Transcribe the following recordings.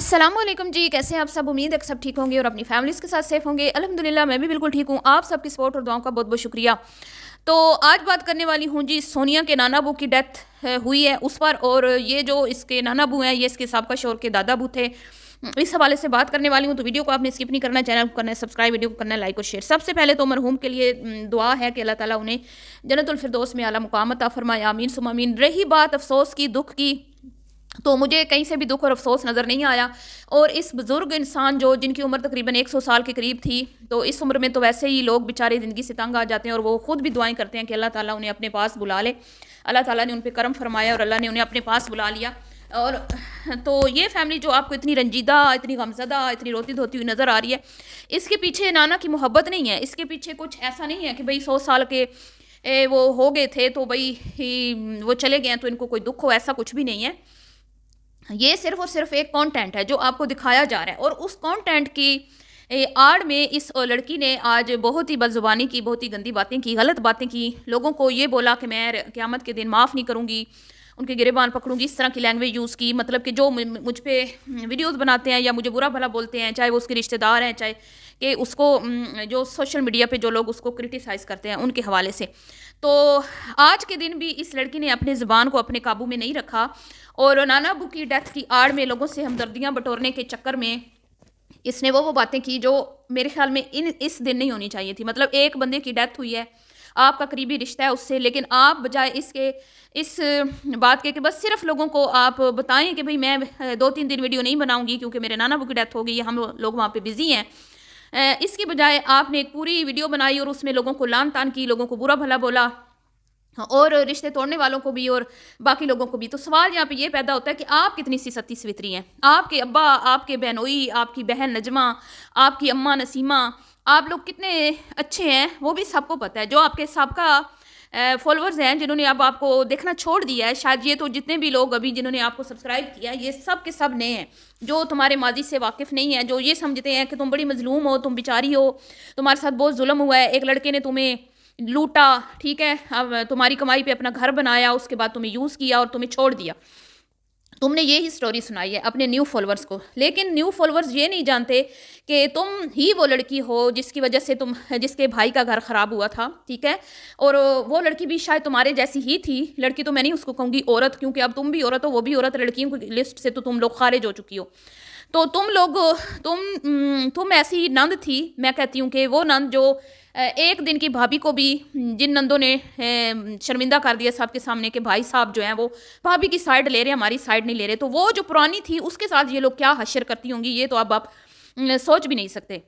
السلام علیکم جی، کیسے ہیں آپ سب؟ امید ہے کہ سب ٹھیک ہوں گے اور اپنی فیملیز کے ساتھ سیف ہوں گے۔ الحمدللہ میں بھی بالکل ٹھیک ہوں۔ آپ سب کی سپورٹ اور دعاؤں کا بہت بہت شکریہ۔ تو آج بات کرنے والی ہوں جی، سونیا کے نانا ابو کی ڈیتھ ہوئی ہے اس پر، اور یہ جو اس کے نانا ابو ہیں یہ اس کے سابقہ شوہر کے دادا ابو تھے، اس حوالے سے بات کرنے والی ہوں۔ تو ویڈیو کو آپ نے اسکپ نہیں کرنا، چینل کو کرنا ہے سبسکرائب، ویڈیو کو کرنا ہے لائک اور شیئر۔ سب سے پہلے تو مرحوم کے لیے دعا ہے کہ اللہ تعالیٰ انہیں جنت الفردوس میں اعلیٰ مقام عطا فرمائے، آمین ثم آمین۔ رہی بات افسوس کی، دکھ کی، تو مجھے کہیں سے بھی دکھ اور افسوس نظر نہیں آیا، اور اس بزرگ انسان جن کی عمر تقریباً 100 سال کے قریب تھی، تو اس عمر میں تو ویسے ہی لوگ بیچارے زندگی سے تنگ آ جاتے ہیں، اور وہ خود بھی دعائیں کرتے ہیں کہ اللہ تعالیٰ انہیں اپنے پاس بلا لے۔ اللہ تعالیٰ نے ان پہ کرم فرمایا اور اللہ نے انہیں اپنے پاس بلا لیا۔ اور تو یہ فیملی جو آپ کو اتنی رنجیدہ، اتنی غمزدہ، اتنی روتی دھوتی ہوئی نظر آ رہی ہے، اس کے پیچھے نانا کی محبت نہیں ہے، اس کے پیچھے کچھ ایسا نہیں ہے کہ بھئی 100 سال کے وہ ہو گئے تھے تو بھئی وہ چلے گئے ہیں تو ان کو کوئی دکھ ہو، ایسا کچھ بھی نہیں ہے۔ یہ صرف اور صرف ایک کانٹینٹ ہے جو آپ کو دکھایا جا رہا ہے، اور اس کانٹینٹ کی آڑ میں اس لڑکی نے آج بہت ہی بدزبانی کی، بہت ہی گندی باتیں کی، غلط باتیں کی، لوگوں کو یہ بولا کہ میں قیامت کے دن معاف نہیں کروں گی، ان کے گریبان پکڑوں گی، اس طرح کی لینگویج یوز کی، مطلب کہ جو مجھ پہ ویڈیوز بناتے ہیں یا مجھے برا بھلا بولتے ہیں، چاہے وہ اس کے رشتہ دار ہیں، چاہے کہ اس کو جو سوشل میڈیا پہ جو لوگ اس کو کرٹیسائز کرتے ہیں ان کے حوالے سے۔ تو آج کے دن بھی اس لڑکی نے اپنے زبان کو اپنے قابو میں نہیں رکھا، اور نانا ابو کی ڈیتھ کی آڑ میں لوگوں سے ہمدردیاں بٹورنے کے چکر میں اس نے وہ باتیں کی جو میرے خیال میں اس دن نہیں ہونی چاہیے تھی۔ مطلب ایک بندے کی ڈیتھ ہوئی ہے، آپ کا قریبی رشتہ ہے اس سے، لیکن آپ بجائے اس بات کے کہ بس صرف لوگوں کو آپ بتائیں کہ بھئی میں 2-3 دن ویڈیو نہیں بناؤں گی کیونکہ میرے نانا ابو کی ڈیتھ ہو گئی ہے، ہم لوگ وہاں پہ بزی ہیں، اس کی بجائے آپ نے ایک پوری ویڈیو بنائی اور اس میں لوگوں کو لعن طعن کی، لوگوں کو برا بھلا بولا، اور رشتے توڑنے والوں کو بھی اور باقی لوگوں کو بھی۔ تو سوال یہاں پہ یہ پیدا ہوتا ہے کہ آپ کتنی سی ستی سوتری ہیں؟ آپ کے ابا، آپ کے بہنوئی، آپ کی بہن نجمہ، آپ کی اماں نسیمہ، آپ لوگ کتنے اچھے ہیں وہ بھی سب کو پتہ ہے۔ جو آپ کے سابقہ فالورز ہیں جنہوں نے اب آپ کو دیکھنا چھوڑ دیا ہے، شاید یہ تو جتنے بھی لوگ ابھی جنہوں نے آپ کو سبسکرائب کیا ہے یہ سب کے سب نئے ہیں، جو تمہارے ماضی سے واقف نہیں ہیں، جو یہ سمجھتے ہیں کہ تم بڑی مظلوم ہو، تم بیچاری ہو، تمہارے ساتھ بہت ظلم ہوا ہے، ایک لڑکے نے تمہیں لوٹا، ٹھیک ہے، اب تمہاری کمائی پہ اپنا گھر بنایا، اس کے بعد تمہیں یوز کیا اور تمہیں چھوڑ دیا۔ تم نے یہی سٹوری سنائی ہے اپنے نیو فالورز کو، لیکن نیو فالورز یہ نہیں جانتے کہ تم ہی وہ لڑکی ہو جس کی وجہ سے جس کے بھائی کا گھر خراب ہوا تھا، ٹھیک ہے، اور وہ لڑکی بھی شاید تمہارے جیسی ہی تھی، لڑکی تو میں نہیں اس کو کہوں گی، عورت، کیونکہ اب تم بھی عورت ہو وہ بھی عورت، لڑکیوں کی لسٹ سے تو تم لوگ خارج ہو چکی ہو۔ تو تم ایسی نند تھی، میں کہتی ہوں کہ وہ نند جو ایک دن کی بھابھی کو بھی، جن نندوں نے شرمندہ کر دیا سب کے سامنے کہ بھائی صاحب جو ہیں وہ بھابھی کی سائڈ لے رہے ہیں، ہماری سائڈ نہیں لے رہے، تو وہ جو پرانی تھی اس کے ساتھ یہ لوگ کیا حشر کرتی ہوں گی، یہ تو اب آپ سوچ بھی نہیں سکتے۔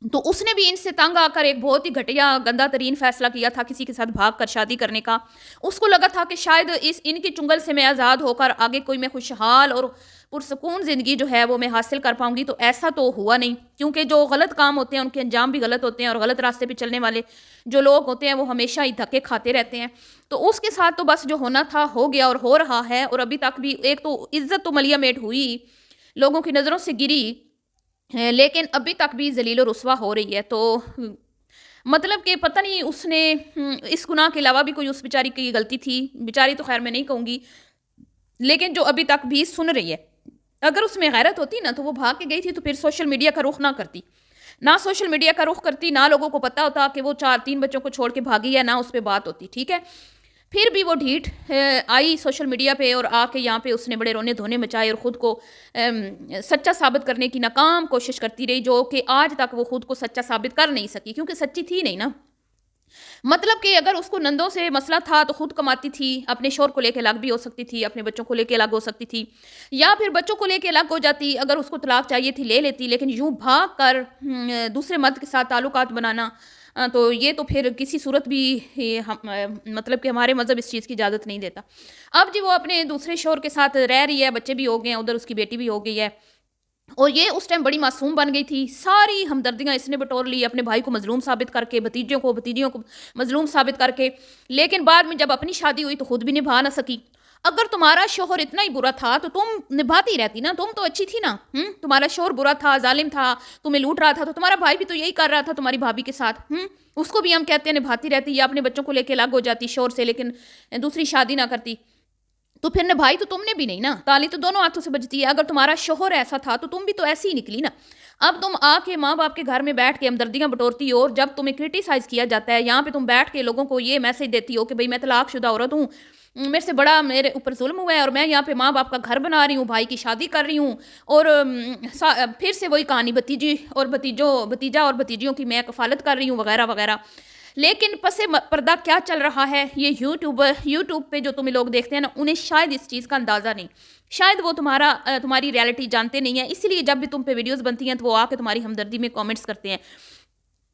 تو اس نے بھی ان سے تنگ آ کر ایک بہت ہی گھٹیا گندا ترین فیصلہ کیا تھا کسی کے ساتھ بھاگ کر شادی کرنے کا۔ اس کو لگا تھا کہ شاید ان کی چنگل سے میں آزاد ہو کر آگے کوئی میں خوشحال اور پرسکون زندگی جو ہے وہ میں حاصل کر پاؤں گی، تو ایسا تو ہوا نہیں، کیونکہ جو غلط کام ہوتے ہیں ان کے انجام بھی غلط ہوتے ہیں، اور غلط راستے پہ چلنے والے جو لوگ ہوتے ہیں وہ ہمیشہ ہی دھکے کھاتے رہتے ہیں۔ تو اس کے ساتھ تو بس جو ہونا تھا ہو گیا اور ہو رہا ہے، اور ابھی تک بھی ایک تو عزت تو ملیا میٹ ہوئی، لوگوں کی نظروں سے گری، لیکن ابھی تک بھی ذلیل و رسوا ہو رہی ہے۔ تو مطلب کہ پتہ نہیں اس نے اس گناہ کے علاوہ بھی کوئی اس بیچاری کی غلطی تھی، بیچاری تو خیر میں نہیں کہوں گی، لیکن جو ابھی تک بھی سن رہی ہے، اگر اس میں غیرت ہوتی نا تو وہ بھاگ کے گئی تھی، تو پھر سوشل میڈیا کا رخ نہ کرتی، نہ سوشل میڈیا کا رخ کرتی، نہ لوگوں کو پتہ ہوتا کہ وہ 4-3 بچوں کو چھوڑ کے بھاگی ہے، نہ اس پہ بات ہوتی، ٹھیک ہے۔ پھر بھی وہ ڈھیٹ آئی سوشل میڈیا پہ اور آ کے یہاں پہ اس نے بڑے رونے دھونے مچائے اور خود کو سچا ثابت کرنے کی ناکام کوشش کرتی رہی، جو کہ آج تک وہ خود کو سچا ثابت کر نہیں سکی، کیونکہ سچی تھی نہیں نا۔ مطلب کہ اگر اس کو نندوں سے مسئلہ تھا تو خود کماتی تھی، اپنے شوہر کو لے کے الگ بھی ہو سکتی تھی، اپنے بچوں کو لے کے الگ ہو سکتی تھی، یا پھر بچوں کو لے کے الگ ہو جاتی، اگر اس کو طلاق چاہیے تھی لے لیتی، لیکن یوں بھاگ کر دوسرے مرد کے ساتھ تعلقات بنانا، تو یہ تو پھر کسی صورت بھی مطلب کہ ہمارے مذہب اس چیز کی اجازت نہیں دیتا۔ اب جی وہ اپنے دوسرے شوہر کے ساتھ رہ رہی ہے، بچے بھی ہو گئے ہیں، ادھر اس کی بیٹی بھی ہو گئی ہے، اور یہ اس ٹائم بڑی معصوم بن گئی تھی، ساری ہمدردیاں اس نے بٹور لی، اپنے بھائی کو مظلوم ثابت کر کے، بھتیجوں کو مظلوم ثابت کر کے، لیکن بعد میں جب اپنی شادی ہوئی تو خود بھی نبھا نہ سکی۔ اگر تمہارا شوہر اتنا ہی برا تھا تو تم نبھاتی رہتی نا، تم تو اچھی تھی نا، تمہارا شوہر برا تھا، ظالم تھا، تمہیں لوٹ رہا تھا، تو تمہارا بھائی بھی تو یہی کر رہا تھا تمہاری بھابھی کے ساتھ، اس کو بھی ہم کہتے ہیں نبھاتی رہتی، یا اپنے بچوں کو لے کے الگ ہو جاتی شوہر سے لیکن دوسری شادی نہ کرتی۔ تو پھر بھائی تو تم نے بھی نہیں نا، تالی تو دونوں ہاتھوں سے بجتی ہے. اگر تمہارا شوہر ایسا تھا تو تم بھی تو ایسی ہی نکلی نا. اب تم آ کے ماں باپ کے گھر میں بیٹھ کے ہمدردیاں بٹورتی ہو، اور جب تمہیں کرٹیسائز کیا جاتا ہے یہاں پہ تم بیٹھ کے لوگوں کو یہ میسج دیتی ہو کہ بھئی میں طلاق شدہ عورت ہوں، میرے سے بڑا میرے اوپر ظلم ہوا ہے، اور میں یہاں پہ ماں باپ کا گھر بنا رہی ہوں، بھائی کی شادی کر رہی ہوں، اور پھر سے وہی کہانی بھتیجی اور بھتیجا اور بھتیجیوں کی میں کفالت کر رہی ہوں وغیرہ وغیرہ. لیکن پس پردہ کیا چل رہا ہے، یہ یوٹیوب پہ جو تمہیں لوگ دیکھتے ہیں نا، انہیں شاید اس چیز کا اندازہ نہیں، شاید وہ تمہاری ریالٹی جانتے نہیں ہیں، اسی لیے جب بھی تم پہ ویڈیوز بنتی ہیں تو وہ آ کے تمہاری ہمدردی میں کامنٹس کرتے ہیں،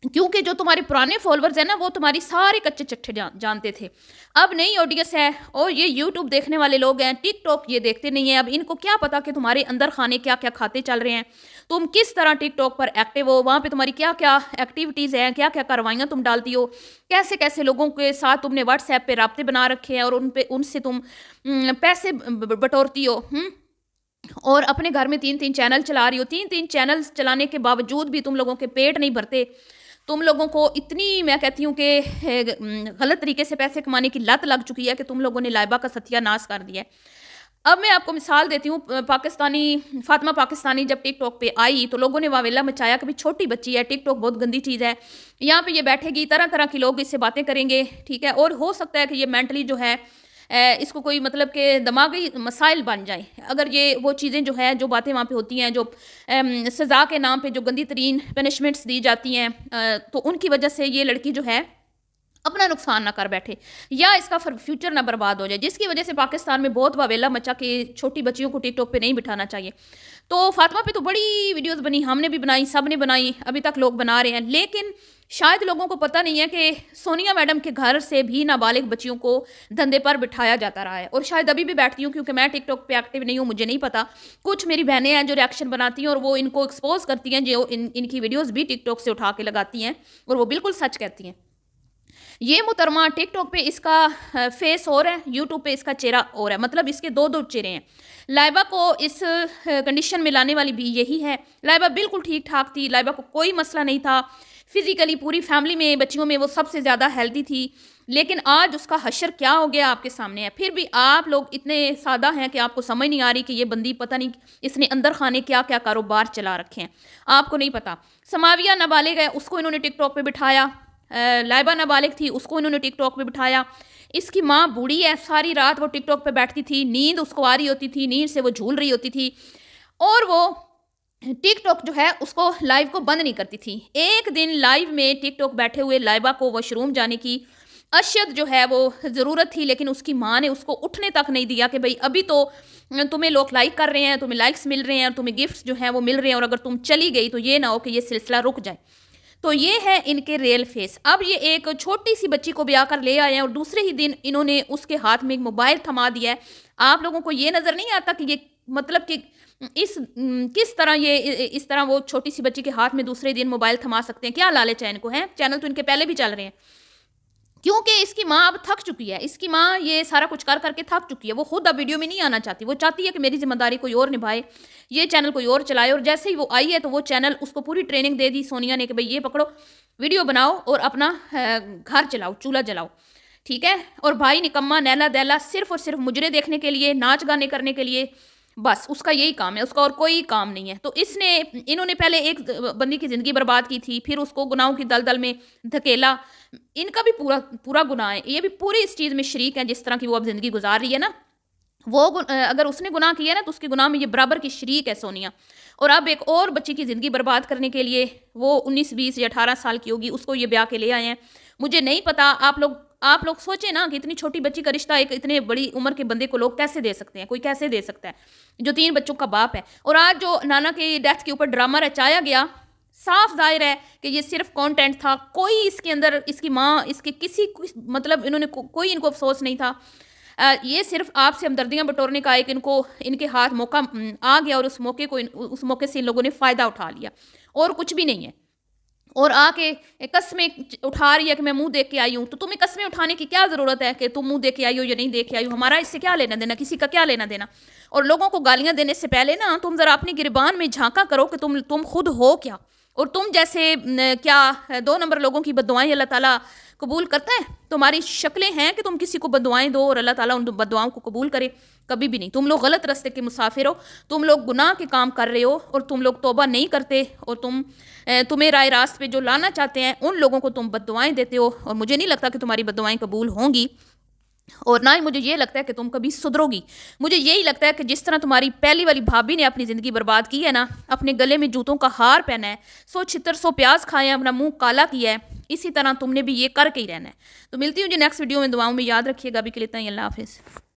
کیونکہ جو تمہارے پرانے فالورز ہیں نا وہ تمہاری سارے کچے چٹھے جانتے تھے. اب نئی آڈینس ہے، اور یہ یوٹیوب دیکھنے والے لوگ ہیں، ٹک ٹاک یہ دیکھتے نہیں ہیں. اب ان کو کیا پتا کہ تمہارے اندر خانے کیا کیا کھاتے چل رہے ہیں، تم کس طرح ٹک ٹاک پر ایکٹیو ہو، وہاں پہ تمہاری کیا کیا ایکٹیویٹیز ہیں، کیا کیا کاروائیاں تم ڈالتی ہو، کیسے کیسے لوگوں کے ساتھ تم نے واٹس ایپ پہ رابطے بنا رکھے ہیں، اور ان سے تم پیسے بٹورتی ہو. اور اپنے گھر میں 3 چینل چلا رہی ہو. 3 چینل چلانے کے باوجود بھی تم لوگوں کے پیٹ نہیں بھرتے. تم لوگوں کو اتنی میں کہتی ہوں کہ غلط طریقے سے پیسے کمانے کی لت لگ چکی ہے کہ تم لوگوں نے لائبہ کا ستیہ ناش کر دیا ہے. اب میں آپ کو مثال دیتی ہوں. فاطمہ پاکستانی جب ٹک ٹاک پہ آئی تو لوگوں نے واویلا مچایا کہ چھوٹی بچی ہے، ٹک ٹاک بہت گندی چیز ہے، یہاں پہ یہ بیٹھے گی، طرح طرح کے لوگ اس سے باتیں کریں گے، ٹھیک ہے، اور ہو سکتا ہے کہ یہ مینٹلی جو ہے اس کو کوئی مطلب کہ دماغی مسائل بن جائیں اگر یہ وہ چیزیں جو ہے جو باتیں وہاں پہ ہوتی ہیں، جو سزا کے نام پہ جو گندی ترین پنشمنٹس دی جاتی ہیں، تو ان کی وجہ سے یہ لڑکی جو ہے اپنا نقصان نہ کر بیٹھے یا اس کا فیوچر نہ برباد ہو جائے، جس کی وجہ سے پاکستان میں بہت واویلا مچا کہ چھوٹی بچیوں کو ٹک ٹاک پہ نہیں بٹھانا چاہیے. تو فاطمہ پہ تو بڑی ویڈیوز بنی، ہم نے بھی بنائی، سب نے بنائی، ابھی تک لوگ بنا رہے ہیں، لیکن شاید لوگوں کو پتہ نہیں ہے کہ سونیا میڈم کے گھر سے بھی نابالغ بچیوں کو دھندے پر بٹھایا جاتا رہا ہے. اور شاید ابھی بھی بیٹھتی ہوں کیونکہ میں ٹک ٹاک پہ ایکٹیو نہیں ہوں، مجھے نہیں پتا. کچھ میری بہنیں ہیں جو ریاکشن بناتی ہیں اور وہ ان کو ایکسپوز کرتی ہیں، جو ان کی ویڈیوز بھی ٹک ٹاک سے اٹھا کے لگاتی ہیں اور وہ بالکل سچ کہتی ہیں. یہ محترمہ ٹک ٹاک پہ اس کا فیس اور ہے، یوٹیوب پہ اس کا چہرہ اور ہے، مطلب اس کے دو چہرے ہیں. لائبہ کو اس کنڈیشن میں لانے والی بھی یہی ہے. لائبہ بالکل ٹھیک ٹھاک تھی، لائبہ کو کوئی مسئلہ نہیں تھا، فزیکلی پوری فیملی میں بچیوں میں وہ سب سے زیادہ ہیلدی تھی، لیکن آج اس کا حشر کیا ہو گیا آپ کے سامنے ہے. پھر بھی آپ لوگ اتنے سادہ ہیں کہ آپ کو سمجھ نہیں آ رہی کہ یہ بندی پتہ نہیں اس نے اندر خانے کیا کیا کاروبار چلا رکھے ہیں، آپ کو نہیں پتا. سماویہ نابالغ ہے، اس کو انہوں نے ٹک ٹاک پہ بٹھایا. لائبہ نابالغ تھی، اس کو انہوں نے ٹک ٹاک پہ بٹھایا. اس کی ماں بوڑھی ہے، ساری رات وہ ٹک ٹاک پہ بیٹھتی تھی، نیند اس کو آ رہی ہوتی تھی، نیند سے وہ جھول رہی ہوتی تھی، اور وہ ٹک ٹاک جو ہے اس کو لائیو کو بند نہیں کرتی تھی. ایک دن لائیو میں ٹک ٹاک بیٹھے ہوئے لائبہ کو واش روم جانے کی اشد جو ہے وہ ضرورت تھی، لیکن اس کی ماں نے اس کو اٹھنے تک نہیں دیا کہ بھئی ابھی تو تمہیں لوگ لائک کر رہے ہیں، تمہیں لائکس مل رہے ہیں، اور تمہیں گفٹس جو ہیں وہ مل رہے ہیں، اور اگر تم چلی گئی تو یہ نہ ہو کہ یہ سلسلہ رک جائے. تو یہ ہے ان کے ریئل فیس. اب یہ ایک چھوٹی سی بچی کو بیاہ کر لے آئے ہیں اور دوسرے ہی دن انہوں نے اس کے ہاتھ میں ایک موبائل تھما دیا ہے. آپ لوگوں کو یہ نظر نہیں آتا کہ یہ مطلب کہ کس طرح اس طرح وہ چھوٹی سی بچی کے ہاتھ میں دوسرے دن موبائل تھما سکتے ہیں؟ کیا لالچ ہے ان کو؟ ہیں چینل تو ان کے پہلے بھی چل رہے ہیں. کیونکہ اس کی ماں اب تھک چکی ہے، اس کی ماں یہ سارا کچھ کر کر کے تھک چکی ہے. وہ خود اب ویڈیو میں نہیں آنا چاہتی، وہ چاہتی ہے کہ میری ذمہ داری کوئی اور نبھائے، یہ چینل کوئی اور چلائے. اور جیسے ہی وہ آئی ہے تو وہ چینل اس کو پوری ٹریننگ دے دی سونیا نے کہ بھئی یہ پکڑو، ویڈیو بناؤ اور اپنا گھر چلاؤ، چولہا جلاؤ، ٹھیک ہے. اور بھائی نکما نیلا دیلا صرف اور صرف مجرے دیکھنے کے لیے، ناچ گانے کرنے کے لیے، بس اس کا یہی کام ہے، اس کا اور کوئی کام نہیں ہے. تو انہوں نے پہلے ایک بندی کی زندگی برباد کی تھی، پھر اس کو گناہوں کی دلدل میں دھکیلا. ان کا بھی پورا گناہ ہے، یہ بھی پوری اس چیز میں شریک ہیں جس طرح کی وہ اب زندگی گزار رہی ہے نا. وہ اگر اس نے گناہ کیا نا تو اس کے گناہ میں یہ برابر کی شریک ہے سونیا. اور اب ایک اور بچی کی زندگی برباد کرنے کے لیے، وہ 19 20 یا 18 سال کی ہوگی، اس کو یہ بیاہ کے لے آئے ہیں. مجھے نہیں پتا آپ لوگ سوچیں نا کہ اتنی چھوٹی بچی کا رشتہ ایک اتنے بڑی عمر کے بندے کو لوگ کیسے دے سکتے ہیں؟ کوئی کیسے دے سکتا ہے جو 3 بچوں کا باپ ہے؟ اور آج جو نانا کی ڈیتھ کے اوپر ڈرامہ رچایا گیا، صاف ظاہر ہے کہ یہ صرف کانٹینٹ تھا. کوئی اس کے اندر اس کی ماں، اس کے کسی مطلب انہوں نے کوئی ان کو افسوس نہیں تھا. یہ صرف آپ سے ہمدردیاں بٹورنے کا ایک ان کے ہاتھ موقع آ گیا، اور اس موقع سے ان لوگوں نے فائدہ اٹھا لیا، اور کچھ بھی نہیں ہے. اور آ کے قسمیں اٹھا رہی ہے کہ میں منہ دیکھ کے آئی ہوں. تو تمہیں قسمیں اٹھانے کی کیا ضرورت ہے کہ تم منہ دیکھ کے آئی ہو یا نہیں دیکھ کے آئی ہو؟ ہمارا اس سے کیا لینا دینا، کسی کا کیا لینا دینا. اور لوگوں کو گالیاں دینے سے پہلے نا تم ذرا اپنی گریبان میں جھانکا کرو کہ تم خود ہو کیا، اور تم جیسے کیا 2 نمبر لوگوں کی بددعائیں اللہ تعالیٰ قبول کرتا ہے؟ تمہاری شکلیں ہیں کہ تم کسی کو بددعائیں دو اور اللہ تعالیٰ ان بددعاؤں کو قبول کرے؟ کبھی بھی نہیں. تم لوگ غلط راستے کے مسافر ہو, تم لوگ گناہ کے کام کر رہے ہو اور تم لوگ توبہ نہیں کرتے, اور تمہیں رائے راست پہ جو لانا چاہتے ہیں ان لوگوں کو تم بد دعائیں دیتے ہو, اور مجھے نہیں لگتا کہ تمہاری بد دعائیں قبول ہوں گی, اور نہ ہی مجھے یہ لگتا ہے کہ تم کبھی سدھرو گی. مجھے یہی لگتا ہے کہ جس طرح تمہاری پہلی والی بھابھی نے اپنی زندگی برباد کی ہے نا, اپنے گلے میں جوتوں کا ہار پہنا ہے, 100 چھتر 100 پیاز کھائے ہیں, اپنا منہ کالا کیا ہے, اسی طرح تم نے بھی یہ کر کے ہی رہنا ہے. تو ملتی ہوں جی نیکسٹ ویڈیو میں, دعاؤں میں یاد رکھیے گا. ابھی کے لیے اتنا ہی, اللہ حافظ.